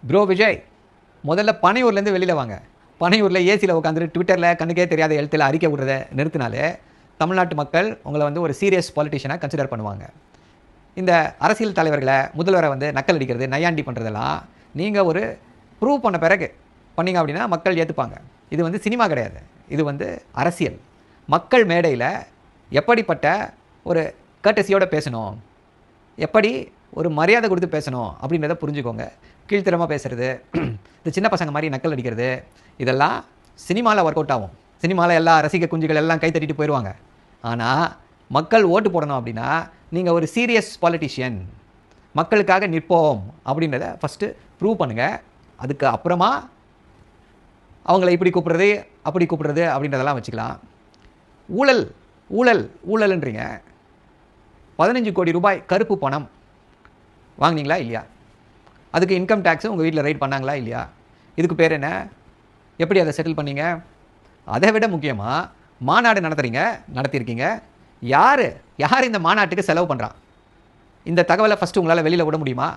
Bro Vijay, முதல்ல பனையூர்லேருந்து வெளியில் வாங்க. பனையூரில் ஏசியில் உட்காந்துட்டு ட்விட்டரில் கண்ணுக்கே தெரியாத எழுத்தில் அறிக்கை விடுறத நிறுத்தினாலே தமிழ்நாட்டு மக்கள் உங்களை வந்து ஒரு சீரியஸ் பாலிட்டிஷியனாக கன்சிடர் பண்ணுவாங்க. இந்த அரசியல் தலைவர்களை, முதல்வரை வந்து நக்கல் அடிக்கிறது, நையாண்டி பண்ணுறதெல்லாம் நீங்கள் ஒரு ப்ரூவ் பண்ண பிறகு பண்ணிங்க அப்படின்னா மக்கள் ஏற்றுப்பாங்க. இது வந்து சினிமா கிடையாது, இது வந்து அரசியல். மக்கள் மேடையில் எப்படிப்பட்ட ஒரு கர்டசியோடு பேசணும், எப்படி ஒரு மரியாதை கொடுத்து பேசணும் அப்படின்றத புரிஞ்சுக்கோங்க. கீழ்த்தரமாக பேசுகிறது, இந்த சின்ன பசங்க மாதிரி நக்கல் அடிக்கிறது, இதெல்லாம் சினிமாவில் ஒர்க் அவுட் ஆகும். சினிமாவில் எல்லா ரசிக குஞ்சுகள் எல்லாம் கை தட்டிட்டு போயிடுவாங்க. ஆனால் மக்கள் ஓட்டு போடணும் அப்படின்னா நீங்கள் ஒரு சீரியஸ் பாலிட்டிஷியன், மக்களுக்காக நிற்போம் அப்படின்றத ஃபஸ்ட்டு ப்ரூவ் பண்ணுங்கள். அதுக்கு அப்புறமா அவங்கள இப்படி கூப்பிட்றது அப்படி கூப்பிட்றது அப்படின்றதெல்லாம் வச்சுக்கலாம். ஊழல் ஊழல் ஊழல்ன்றீங்க. 15 கோடி ரூபாய் கருப்பு பணம் வாங்கினீங்களா இல்லையா? அதுக்கு இன்கம் டேக்ஸு உங்கள் வீட்டில் ரைட் பண்ணாங்களா இல்லையா? இதுக்கு பேர் என்ன? எப்படி அதை செட்டில் பண்ணீங்க? அதை விட முக்கியமாக மாநாடு நடத்தியிருக்கீங்க. யார் இந்த மாநாட்டுக்கு செலவு பண்ணுறான்? இந்த தகவலை ஃபஸ்ட்டு உங்களால் வெளியில் விட முடியுமா?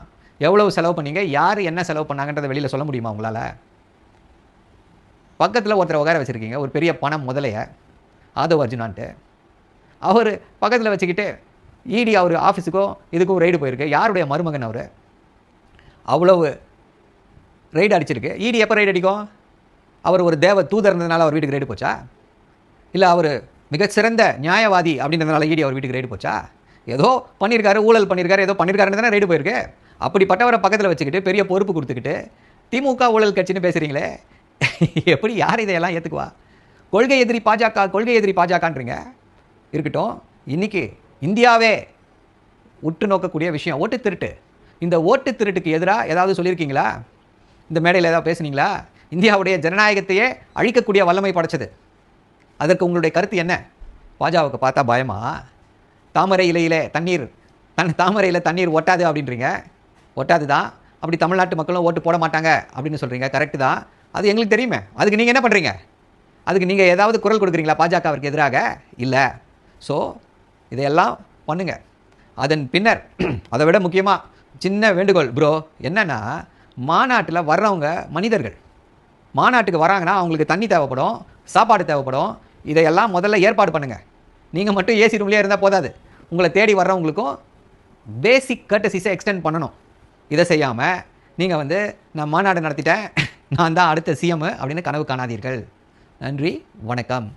எவ்வளவு செலவு பண்ணீங்க, யார் என்ன செலவு பண்ணாங்கன்றதை வெளியில் சொல்ல முடியுமா உங்களால்? பக்கத்தில் ஒருத்தரை உட்கார வச்சுருக்கீங்க, ஒரு பெரிய பணம் முதலைய ஆதவ் அர்ஜுனான்ட்டு. அவர் பக்கத்தில் வச்சுக்கிட்டு இடி அவர் ஆஃபீஸுக்கும் இதுக்கும் ரைடு போயிருக்கு. யாருடைய மருமகன் அவர்? அவ்வளவு ரைடு அடிச்சிருக்கு. இடி எப்போ ரைடு அடிக்கும்? அவர் ஒரு தேவ தூதர்ன்றதுனால அவர் வீட்டுக்கு ரைடு போச்சா? இல்லை அவர் மிகச்சிறந்த நியாயவாதி அப்படின்றதுனால இடி அவர் வீட்டுக்கு ரைடு போச்சா? ஏதோ பண்ணியிருக்காரு, ஊழல் பண்ணியிருக்காரு, ஏதோ பண்ணியிருக்காருன்னு தானே ரைடு போயிருக்கு. அப்படிப்பட்டவரை பக்கத்தில் வச்சுக்கிட்டு பெரிய பொறுப்பு கொடுத்துக்கிட்டு திமுக ஊழல் கட்சின்னு பேசுகிறீங்களே, எப்படி யார் இதையெல்லாம் ஏற்றுக்குவா? கொள்கை எதிரி பாஜகன்றீங்க. இருக்கட்டும், இன்றைக்கி இந்தியாவே உற்று நோக்கக்கூடிய விஷயம் ஓட்டு திருட்டு. இந்த ஓட்டு திருட்டுக்கு எதிராக ஏதாவது சொல்லியிருக்கீங்களா? இந்த மேடையில் ஏதாவது பேசுனீங்களா? இந்தியாவுடைய ஜனநாயகத்தையே அழிக்கக்கூடிய வல்லமை படைச்சது. அதற்கு உங்களுடைய கருத்து என்ன? பாஜகவுக்கு பார்த்தா பயமா? தாமரையில் தண்ணீர் ஒட்டாது அப்படின்றீங்க. ஒட்டாது தான். அப்படி தமிழ்நாட்டு மக்களும் ஓட்டு போட மாட்டாங்க அப்படின்னு சொல்கிறீங்க. கரெக்டு தான், அது எங்களுக்கு தெரியுமே. அதுக்கு நீங்கள் என்ன பண்ணுறீங்க? அதுக்கு நீங்கள் ஏதாவது குரல் கொடுக்குறீங்களா பாஜகவிற்கு எதிராக? இல்லை. ஸோ இதையெல்லாம் பண்ணுங்கள். அதன் பின்னர் அதை விட முக்கியமாக சின்ன வேண்டுகோள் ப்ரோ என்னென்னா, மாநாட்டில் வர்றவங்க மனிதர்கள். மாநாட்டுக்கு வராங்கன்னா அவங்களுக்கு தண்ணி தேவைப்படும், சாப்பாடு தேவைப்படும். இதையெல்லாம் முதல்ல ஏற்பாடு பண்ணுங்கள். நீங்கள் மட்டும் ஏசி ரூம்லேயே இருந்தால் போதாது. உங்களை தேடி வர்றவங்களுக்கும் பேசிக் கர்டசிஸை எக்ஸ்டெண்ட் பண்ணணும். இதை செய்யாமல் நீங்கள் வந்து நான் மாநாடு நடத்திட்டேன், நான் தான் அடுத்த சிஎம் அப்படின்னு கனவு காணாதீர்கள். நன்றி, வணக்கம்.